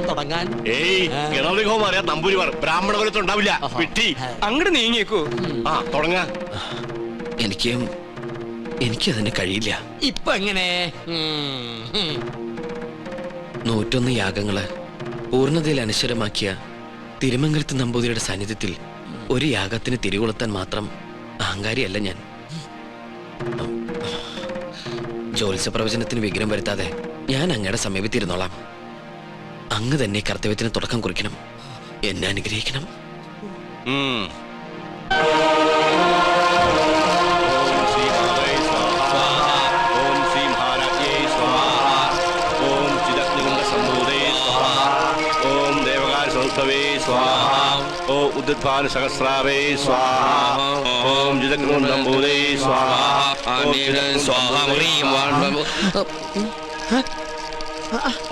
തുടങ്ങാൻ. നമ്പൂരിമാർ ബ്രാഹ്മണ കുലത്തുണ്ടാവില്ല. അങ്ങോട്ട് നീങ്ങിയേക്കൂ. ആ തുടങ്ങാ. എനിക്കതിന് കഴിയില്ല. ഇപ്പൊ എങ്ങനെ? 101 യാഗങ്ങള് പൂർണ്ണതയിൽ അനശ്വരമാക്കിയ തിരുമംഗലത്ത് നമ്പൂതിരിയുടെ സാന്നിധ്യത്തിൽ ഒരു യാഗത്തിന് തിരികൊളുത്താൻ മാത്രം അഹങ്കാരിയല്ല ഞാൻ. ജ്യോത്സ്യ പ്രവചനത്തിന് വിഘ്നം വരുത്താതെ ഞാൻ അങ്ങയുടെ സമീപത്തിരുന്നോളാം. അങ്ങ് തന്നെ കർത്തവ്യത്തിന് തുടക്കം കുറിക്കണം. എന്നെ അനുഗ്രഹിക്കണം. ഉദ്ധാന സഹസ്രാവേ സ്വാഹ. ഓം ജിതഗ്രൂഢംബൂതേ സ്വാഹ.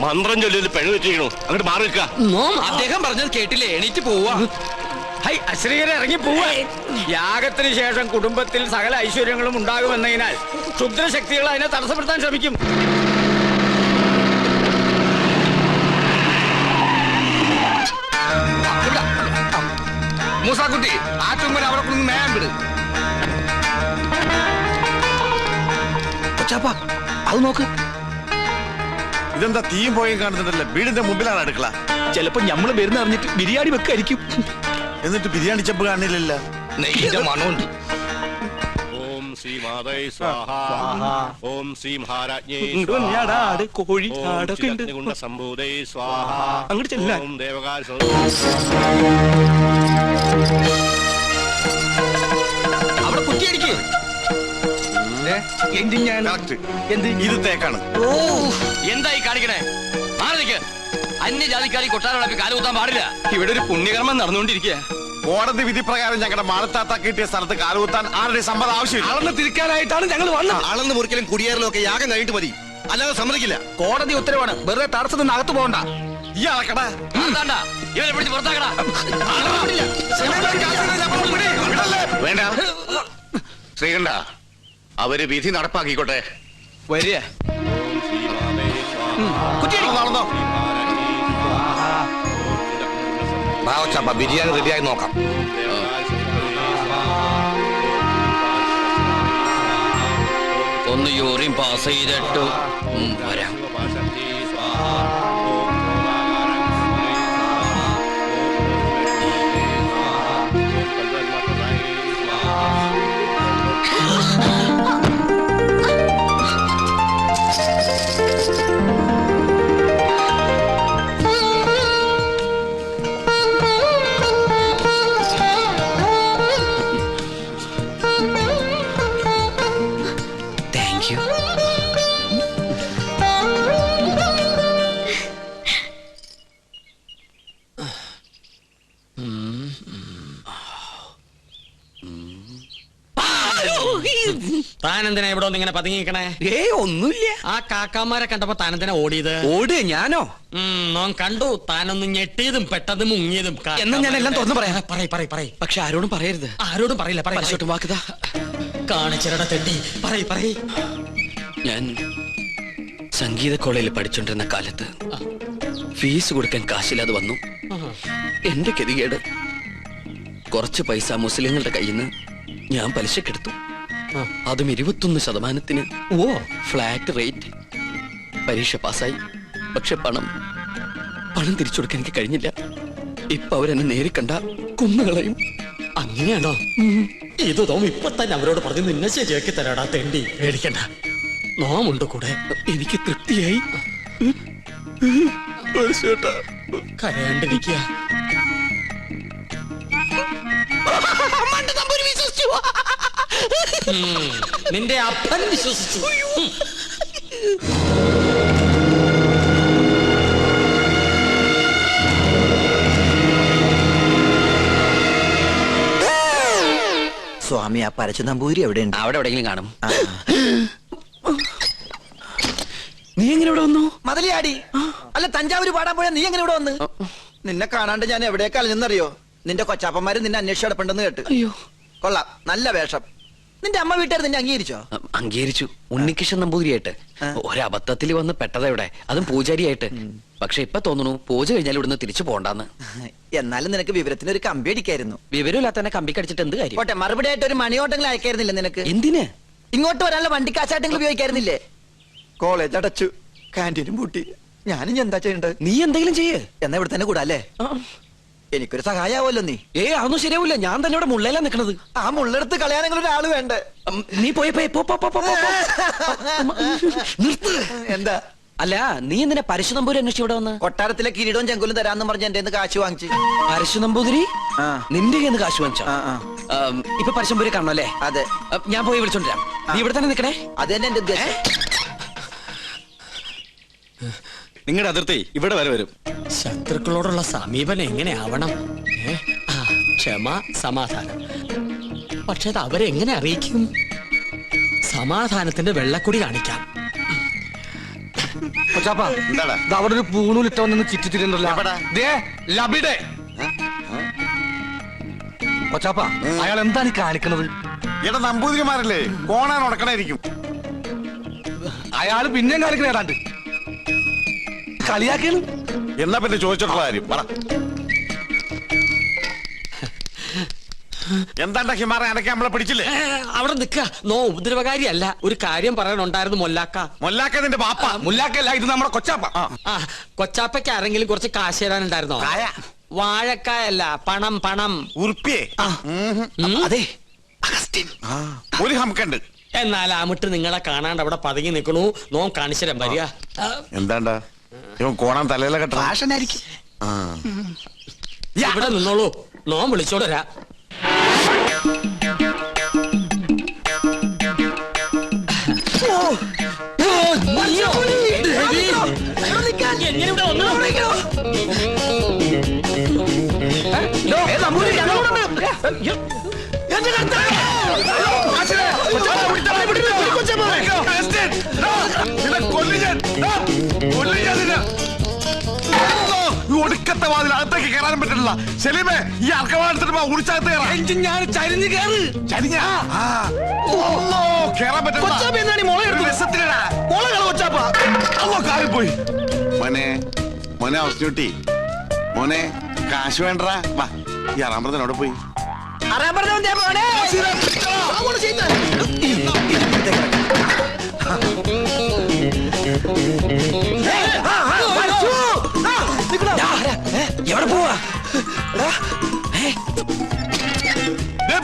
മന്ത്രം ചൊല്ലി പെഴു വെച്ചിരിക്കണു. അങ്ങോട്ട് മാറി നിൽക്കുക. അദ്ദേഹം പറഞ്ഞത് കേട്ടില്ലേ? എണീറ്റ് പോവാ. അശ്രീകരെ ഇറങ്ങി പോവാ. യാഗത്തിന് ശേഷം കുടുംബത്തിൽ സകല ഐശ്വര്യങ്ങളും ഉണ്ടാകുമെന്നതിനാൽ ക്ഷുദ്രശക്തികൾ അതിനെ തടസ്സപ്പെടുത്താൻ ശ്രമിക്കും. മൂസാക്കുട്ടി, ആ ചുമര അവിടെ കൊണ്ട് നേരം വിട്. അത് നോക്ക്. ഇതെന്താ തീയും പോയും കാണുന്നുണ്ടല്ലേ? വീടിന്റെ മുമ്പിലാണ് അടുക്കള. ചിലപ്പോ ഞമ്മള് വരുന്ന അറിഞ്ഞിട്ട് ബിരിയാണി വെക്കായിരിക്കും. എന്നിട്ട് ബിരിയാണി ചെമ്പ് കാണില്ലല്ല. നെയ്യുടെ മണമുണ്ട്. ഓം ശ്രീ മാതൈ സ്വാഹ. ഓം ശ്രീ മഹാരാജ്ഞേ കോഴി ആടൊക്കെ ഉണ്ട്. സംഭൂതൈ സ്വാഹ. അങ്ങോട്ട് ചെല്ലാൻ. ഓം ദേവകാര അവിടെ കുറ്റിയടിക്ക്. ഇത് തേക്കാണ്. എന്തായി കാണിക്കണേ? അന്യജാതിക്കാരി കൊട്ടാരം കാലുകുത്താൻ പാടില്ല. ഇവിടെ ഒരു പുണ്യകർമ്മം നടന്നുകൊണ്ടിരിക്കുക. കോടതി വിധി പ്രകാരം ഞങ്ങളുടെ മാളത്താത്ത കിട്ടിയ സ്ഥലത്ത് കാലുകുത്താൻ ആരുടെ സമ്മതം ആവശ്യമില്ല. അളന്ന് തിരിക്കാനായിട്ടാണ് ഞങ്ങൾ വന്നത്. അളന്ന് മുറിക്കലും കുടിയേറലും ഒക്കെ യാഗം കഴിഞ്ഞിട്ട് മതി, അല്ലാതെ സമ്മതിക്കില്ല. കോടതി ഉത്തരവാണ്. വെറുതെ തടസ്സത്തിന് അകത്ത് പോകണ്ട. ഈ അളക്കടാ. ഇവരെ പിടിച്ച് പുറത്താക്കടാ. വേണ്ട ശ്രീകണ്ഠ, അവര് വിധി നടപ്പാക്കിക്കോട്ടെ. വരിക. നടന്നോ. ബിരിയാണി റെഡിയായി നോക്കാം. ഒന്ന് യൂറിൻ പാസ് ചെയ്തിട്ട് വരാം. താനെന്തിനാ ഇവിടെ ഒന്ന് ഇങ്ങനെ പതുങ്ങിക്കണേ? ഒന്നുമില്ല. ആ കാക്കാമാരെ കണ്ടപ്പോ താനെന്തിനാ ഓടിയത്? ഓട് ഞാനോ? നോൻ കണ്ടു. താനൊന്ന് ഞെട്ടിയതും പെട്ടതും മുങ്ങിയതും. എന്നാ ഞാൻ എല്ലാം തുറന്നു പറയാം. പറയ്. പക്ഷെ ആരോടും പറയരുത്. ആരോടും പറയില്ല. വാക്കുതാ കാണിച്ചിരട തെറ്റി. പറയ്. ഞാൻ സംഗീത കോളേജിൽ പഠിച്ചോണ്ടിരുന്ന കാലത്ത് ഫീസ് കൊടുക്കാൻ കാശില്ലാതെ വന്നു. എന്റെ ഗതികേട്. കുറച്ച് പൈസ മുസ്ലിങ്ങളുടെ കയ്യിൽ നിന്ന് ഞാൻ പലിശക്കെടുത്തു. അതും 21%. Flat rate. പരീക്ഷ പാസ്സായി. പക്ഷെ പണം തിരിച്ചു കൊടുക്കാൻ എനിക്ക് കഴിഞ്ഞില്ല. ഇപ്പൊ അവരെന്നെ നേരിക്കണ്ട കുന്നുകളയും. അങ്ങനെയാണോ? ഇത് തോം ഇപ്പൊ തന്നെ അവരോട് പറഞ്ഞു നിന്നെ ശരിയാക്കി തരാടാ തെണ്ടി. പേടിക്കണ്ട, നോമുണ്ട് കൂടെ. എനിക്ക് തൃപ്തിയായി. കരയാണ്ടിരിക്കുക. നിന്റെ അപ്പൻ വിശ്വസിച്ചു. സ്വാമി, ആ പരച്ചു നമ്പൂരി എവിടെയുണ്ട്? അവിടെ എവിടെയെങ്കിലും കാണും. നീ എങ്ങനെ ഇവിടെ വന്നു? മതിലിയാടി. അല്ല, തഞ്ചാവൂര് പാടാൻ പോയാ നീ എങ്ങനെ ഇവിടെ വന്ന്? നിന്നെ കാണാണ്ട് ഞാൻ എവിടേക്ക് അലഞ്ഞെന്നറിയോ? നിന്റെ കൊച്ചാപ്പന്മാര് നിന്നെ അന്വേഷിച്ച് കിടപ്പുണ്ടെന്ന് കേട്ട്. അയ്യോ, കൊള്ളാം, നല്ല വേഷം. നിന്റെ അമ്മ വീട്ടുകാർ നിന്നെ അംഗീകരിച്ചോ? അംഗീകരിച്ചു. ഉണ്ണികൃഷ്ണൻ നമ്പൂതിരിയായിട്ട്. ഒരബദ്ധത്തിൽ വന്ന് പെട്ടതെവിടെ, അതും പൂജാരിയായിട്ട്. പക്ഷെ ഇപ്പൊ തോന്നുന്നു പൂജ കഴിഞ്ഞാൽ ഇവിടുന്ന് തിരിച്ചു പോണ്ടെന്ന്. എന്നാലും നിനക്ക് വിവരത്തിന് ഒരു കമ്പി അടിക്കായിരുന്നു. വിവരമില്ലാത്ത തന്നെ കമ്പി കടിച്ചിട്ട് എന്ത് കാര്യം? പോട്ടെ, മറുപടി ആയിട്ട് ഒരു മണിയോട്ടെങ്കിലും അയക്കായിരുന്നില്ല നിനക്ക്? എന്തിന്? ഇങ്ങോട്ട് വരാനുള്ള വണ്ടി കാശായിട്ടെങ്കിലും ഉപയോഗിക്കായിരുന്നില്ലേ? കോളേജ് അടച്ചു, കാന്റീനും പൂട്ടി, ഞാനും എന്താ ചെയ്യണ്ടത്? നീ എന്തെങ്കിലും ചെയ്യേ. എന്നാ ഇവിടെ തന്നെ കൂടാ അല്ലേ? എനിക്കൊരു സഹായാവല്ലോ നീ. അതൊന്നും ശരിയാവില്ല. ഞാൻ തന്നെ ഇവിടെ മുള്ളേലാ നിക്കണത്. ആ മുള്ളെടുത്ത് കളയാനെങ്കിലും ഒരാള് വേണ്ടേ? നീ പോയി നിർത്ത്. എന്താ? അല്ല, നീ എന്തിനാ പരശു നമ്പൂരി അന്വേഷിച്ച് ഇവിടെ വന്ന്? കൊട്ടാരത്തിലെ കിരീടവും ചെങ്കുലും തരാന്ന് പറഞ്ഞ് എന്റെ കാശ് വാങ്ങിച്ചു. പരശു നമ്പൂതിരി ആ. നിന്റെ കയ്യിൽ നിന്ന് കാശ് വാങ്ങിച്ചോ? ആ. ഇപ്പൊ പരശുമ്പൂരി കാണണോ അല്ലേ? അതെ. ഞാൻ പോയി വിളിച്ചോണ്ടിരാം. നീ ഇവിടെ തന്നെ നിക്കണേ. അത് തന്നെ എന്റെ ഉദ്ദേശം. നിങ്ങളുടെ അതിർത്തി ഇവിടെ വരെ വരും. ശത്രുക്കളോടുള്ള സമീപനം എങ്ങനെ ആവണം? ക്ഷമ, സമാധാനം. പക്ഷെ അത് അവരെങ്ങനെ അറിയിക്കും? സമാധാനത്തിന്റെ വെള്ളക്കൊടി കാണിക്കാം. എന്താടാ? അവിടെ ഒരു പൂണൂലിട്ടവന്ന് ചിറ്റിത്തിരുന്നല്ലോ. എവിടാ? കൊച്ചാപ്പ, അയാൾ എന്താണ് ഈ കാണിക്കണത്? ഇവിടെ നമ്പൂതിരിമാരല്ലേ, കോണാൻ ഉടക്കണായിരിക്കും. അയാള് പിന്നെയും കാണിക്കണ ഏതാണ്ട് കളിയാക്കാണ്. എന്നാ പിന്നെ ചോദിച്ചിട്ടുള്ള കാര്യം പറ. എന്താണ്ടാ ഹിമാറ അനക്കെ നമ്മളെ പിടിച്ചില്ലേ? അവിടെ നിക്ക. നോ ഉപദ്രവകാരിയല്ല. ഒരു കാര്യം പറയാനുണ്ടായിരുന്നു മൊല്ലാക്ക. മൊല്ലാക്ക നിന്റെ ബാപ്പ. മുല്ലാക്കല്ല, ഇത് നമ്മുടെ കൊച്ചാപ്പ. കൊച്ചാപ്പയ്ക്ക് ആരെങ്കിലും കുറച്ച് കാശ് തരാനുണ്ടായിരുന്നോ? വാഴക്കായല്ല, പണം. പണം ഉറുപ്പിയേ. അതെ, ഒരു ഹംക്കുണ്ട്. എന്നാൽ അമിട്ട് നിങ്ങളെ കാണാണ്ട് അവിടെ പതുങ്ങി നിൽക്കണു. നോ കാണിച്ചരം വരിക. എന്താണ്ടാ ഇവൻ കോണാൻ തലയിലെ കെട്ട? ഇവിടെ നിന്നോളൂ, നോ വിളിച്ചോടരാ. ഒടുക്കത്തെ വാതിൽ അകത്തേക്ക് കയറാനും പറ്റില്ല. ശലീമേ, ഈ അർക്കവാടത്തിന് ഉടിച്ചകത്ത് കയറാൻ പോയി. മോനെ മോനെ അവസ്ഥ മോനെ കാശ് വേണ്ടടാ. വാ, ഈ അറാമ്പറത്തിനോടെ പോയി. എവിടെ പോവാ?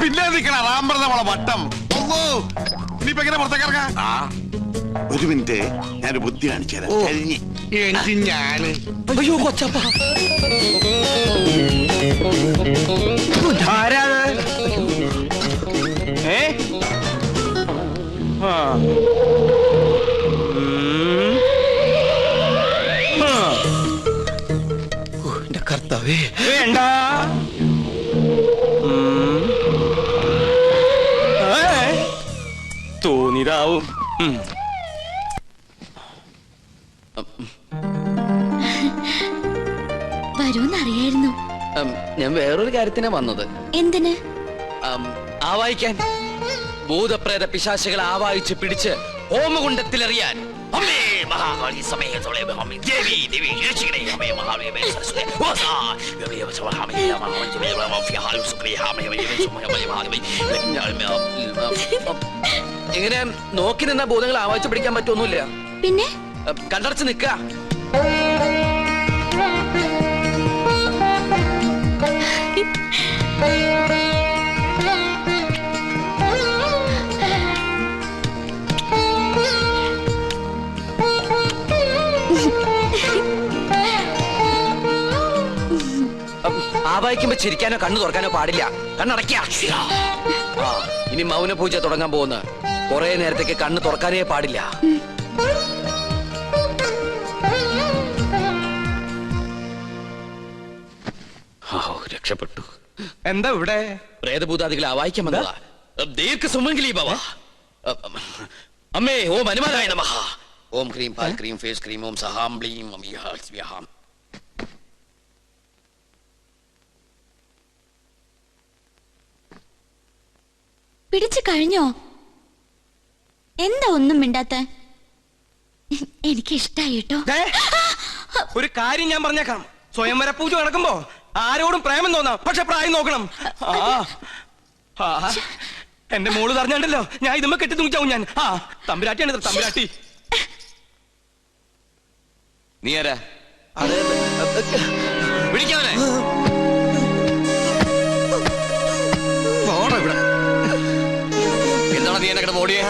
പിന്നെ നിൽക്കണ റാമ്പറ നമ്മളെ വട്ടം. ഇനിയിപ്പോ എങ്ങനെ പുറത്തേക്ക് ഇറങ്ങാം? ഒരു മിനിറ്റ്, ഞാനൊരു ബുദ്ധി കാണിച്ചു തരാം. കഴിഞ്ഞ് ഞാന് അയ്യോ കൊച്ചപ്പ, എന്റെ കർത്താവേ. വേണ്ട, തോന്നിരാവും. വരൂന്നറിയായിരുന്നു. ഞാൻ വേറൊരു കാര്യത്തിനാ വന്നത്. എന്തിന്? ആവായിക്കാൻ. ഭൂതപ്രേത പിശാചുകളെ ആവാഹിച്ച് പിടിച്ച് ഹോമകുണ്ടത്തിലെറിയാൻ. അമ്മേ മഹാകാളി സമേതോളെ അമ്മേ ദേവി ദേവി രക്ഷിക്കണേ. അമ്മേ മഹാകാളി സരസ്വതി വാസാ ദേവി വസവഹാമേ മഹാവഞ്ചമേ ഫിഹാലു സുബ്രിഹാമേ മഹാകാളി. എങ്ങനെ നോക്കി നിന്ന ഭൂതങ്ങളെ ആവാഹിച്ച് പിടിക്കാൻ പറ്റൊന്നുമില്ല. പിന്നെ കണ്ടടച്ച് നിൽക്കുക. ആവാഹിക്കുമ്പോ ചിരിക്കാനോ കണ്ണു തുറക്കാനോ പാടില്ല. കണ്ണടയ്ക്ക. ഇനി മൗന പൂജ തുടങ്ങാൻ പോകുന്ന കുറെ നേരത്തേക്ക് കണ്ണ് തുറക്കാനേ പാടില്ല. രക്ഷപ്പെട്ടു. എന്താ ഇവിടെ? പ്രേതഭൂതാദികളെ ആവാഹിക്കാൻ വന്നതാ. ദീർഘ സുമംഗലി ഭവ. അമ്മേ ഓം ഹനുമാനായ നമഃ. ഓം ക്രീം പാൽ ക്രീം ഫേസ് ക്രീം ഓം സഹാം ബ്ലീം സ്വാഹാം. പിടിച്ചു കഴിഞ്ഞോ? എന്താ ഒന്നും മിണ്ടാത്ത? എനിക്ക് ഇഷ്ടായി കേട്ടോ. ഒരു കാര്യം ഞാൻ പറഞ്ഞേക്കാം. സ്വയംവര പൂജ നടക്കുമ്പോ ആരോടും പ്രേമം തോന്നാം, പക്ഷെ പ്രായം നോക്കണം. എന്റെ മോള് പറഞ്ഞാണ്ടല്ലോ, ഞാൻ ഇതുമ്മ കെട്ടി തൂങ്ങിച്ചാവും ഞാൻ. തമ്പുരാട്ടിയാണ് തമ്പുരാട്ടി. നീ ആരാ? അതെ വിളിക്കാവനെ. എന്താണ് നീ എന്നെ ഓടിയേ?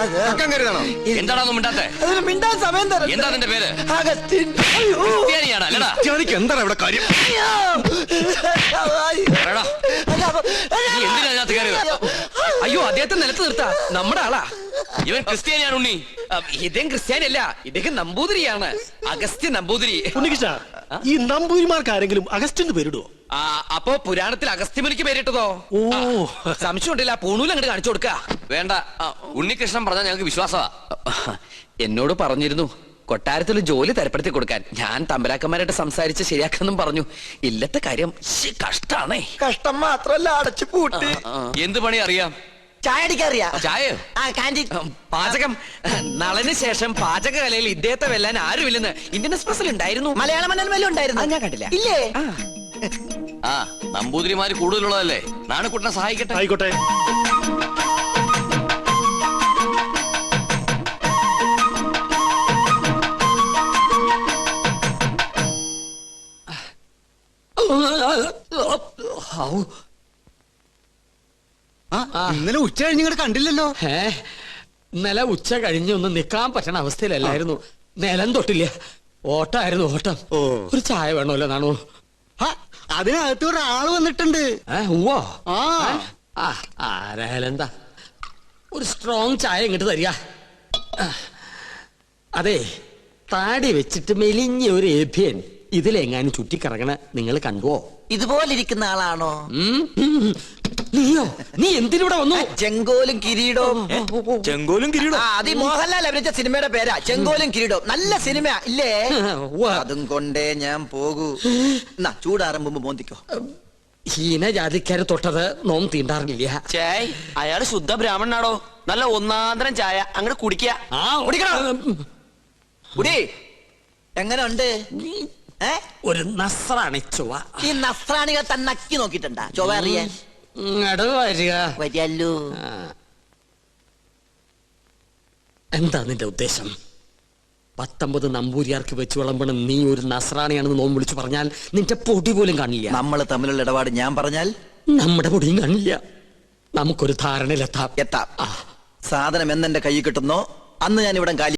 എന്താണോ മിണ്ടാത്തെ? അതിന് മിണ്ടാൻ സമയം തരാം. എന്താ നിന്റെ പേര്? അഗസ്റ്റിൻ. ക്രിസ്ത്യാനിയാണ് അല്ലടാ? എന്താണ് ഇവിടെ കാര്യം? പറയടാ. നീ എന്തിനാ അതിനകത്ത് കയറിയത്? അയ്യോ, അദ്ദേഹത്തെ നിലത്ത് നിർത്താ, നമ്മുടെ ആളാ. ഇവൻ ക്രിസ്ത്യാനിയാണ് ഉണ്ണി. ഇദ്ദേഹം ക്രിസ്ത്യാനിയല്ല, ഇദ്ദേഹം നമ്പൂതിരിയാണ്. അഗസ്ത്യ നമ്പൂതിരി. ഉണ്ണികൃഷ്ണ, ഈ നമ്പൂരിമാർക്ക് ആരെങ്കിലും അഗസ്റ്റിന് പേരിടുവോ? അപ്പോ പുരാണത്തിൽ അഗസ്ത്യമുനിക്ക് പേരിട്ടതോ? ഓ, സംശയം ഉണ്ടല്ല, പൂണൂൽ അങ്ങോട്ട് കാണിച്ചു കൊടുക്ക. വേണ്ട, ഉണ്ണികൃഷ്ണൻ പറഞ്ഞാൽ ഞങ്ങൾക്ക് വിശ്വാസമാ. എന്നോട് പറഞ്ഞിരുന്നു കൊട്ടാരത്തിൽ ജോലി തരപ്പെടുത്തി കൊടുക്കാൻ. ഞാൻ തമ്പരാക്കന്മാരായിട്ട് സംസാരിച്ച് ശരിയാക്കാന്നും പറഞ്ഞു. ഇല്ലത്തെ കാര്യം കഷ്ടാണേ. കഷ്ടം മാത്രല്ല, അടച്ചു പൂട്ടി. എന്ത് പണി അറിയാം? ചായ അടിക്കാറിയാ? ചായയോ? ആ കാന്റീൻ. പാചകം. നളന് ശേഷം പാചകകലയിൽ ഇദ്ദേഹത്തെ വെല്ലാൻ ആരുമില്ലെന്ന് ഇന്ത്യൻ എക്സ്പ്രസിൽ ഉണ്ടായിരുന്നു. മലയാള മനോരമയിലും ഉണ്ടായിരുന്നു. ഞാൻ കണ്ടില്ല. ഇല്ലേ? നമ്പൂതിരിമാര് കൂടുതലുള്ളതല്ലേ? നാണക്കുട്ടനെ സഹായിക്കട്ടെ. ആയിക്കോട്ടെ. ഇന്നലെ ഉച്ച കഴിഞ്ഞ് ഇങ്ങോട്ട് കണ്ടില്ലല്ലോ. ഇന്നലെ ഉച്ച കഴിഞ്ഞ് ഒന്ന് നിക്കാൻ പറ്റണ അവസ്ഥയിലല്ലായിരുന്നു. നിലം തൊട്ടില്ല, ഓട്ടായിരുന്നു ഓട്ടം. ഒരു ചായ വേണമല്ലോ നാണു? അതിനകത്ത് ഒരാള് വന്നിട്ടുണ്ട്. ഉവ്വോ? ആ ആരായാലും എന്താ, ഒരു സ്ട്രോങ് ചായ ഇങ്ങോട്ട് തരിക. അതെ, താടി വെച്ചിട്ട് മെലിഞ്ഞ ഒരു ഏഭ്യൻ ഇതിലെങ്ങാനും ചുറ്റിക്കറങ്ങണ നിങ്ങൾ കണ്ടുവോ? ഇതുപോലെ ഇരിക്കുന്ന ആളാണോ? നീയോ? നീ എന്തിനൂടെ വന്നു? ചെങ്കോലും കിരീടവും. ചെങ്കോലും കിരീടം. അത് ഈ മോഹൻലാൽ അഭിനയിച്ച സിനിമയുടെ പേരാ, ചെങ്കോലും കിരീടവും. നല്ല സിനിമ ഇല്ലേ? അതും കൊണ്ടേ ഞാൻ പോകൂ. എന്നാ ചൂടാറുമ്പോ മോന്തിക്കോ. ഹീനജാതിക്കാര് തൊട്ടത് നോം തീണ്ടാറില്ല. ചേയ്, അയാള് ശുദ്ധ ബ്രാഹ്മണനാടോ. നല്ല ഒന്നാന്തരം ചായ അങ്ങോട്ട് കുടിക്കുക. കുടി. എങ്ങനെ ഉണ്ട്? ഒരു നസ്രാണി ചൊവ്വ. ഈ നസ്രാണികൾ തന്നെ നക്കി നോക്കിട്ടുണ്ടാ ചൊവ്വ അറിയാൻ? ഇങ്ങട് വരിക. വരിയല്ലോ. എന്താ നിന്റെ ഉദ്ദേശം? 19 നമ്പൂരിയാർക്ക് വെച്ച് വിളമ്പണ നീ ഒരു നസ്രാണിയാണെന്ന് നോം വിളിച്ചു പറഞ്ഞാൽ നിന്റെ പൊടി പോലും കാണില്ല. നമ്മൾ തമ്മിലുള്ള ഇടപാട് ഞാൻ പറഞ്ഞാൽ നമ്മുടെ പൊടിയും കാണില്ല. നമുക്കൊരു ധാരണയിലെത്താം. എത്താം. സാധനം എന്നെന്റെ കൈ കിട്ടുന്നോ അന്ന് ഞാൻ ഇവിടെ കാലി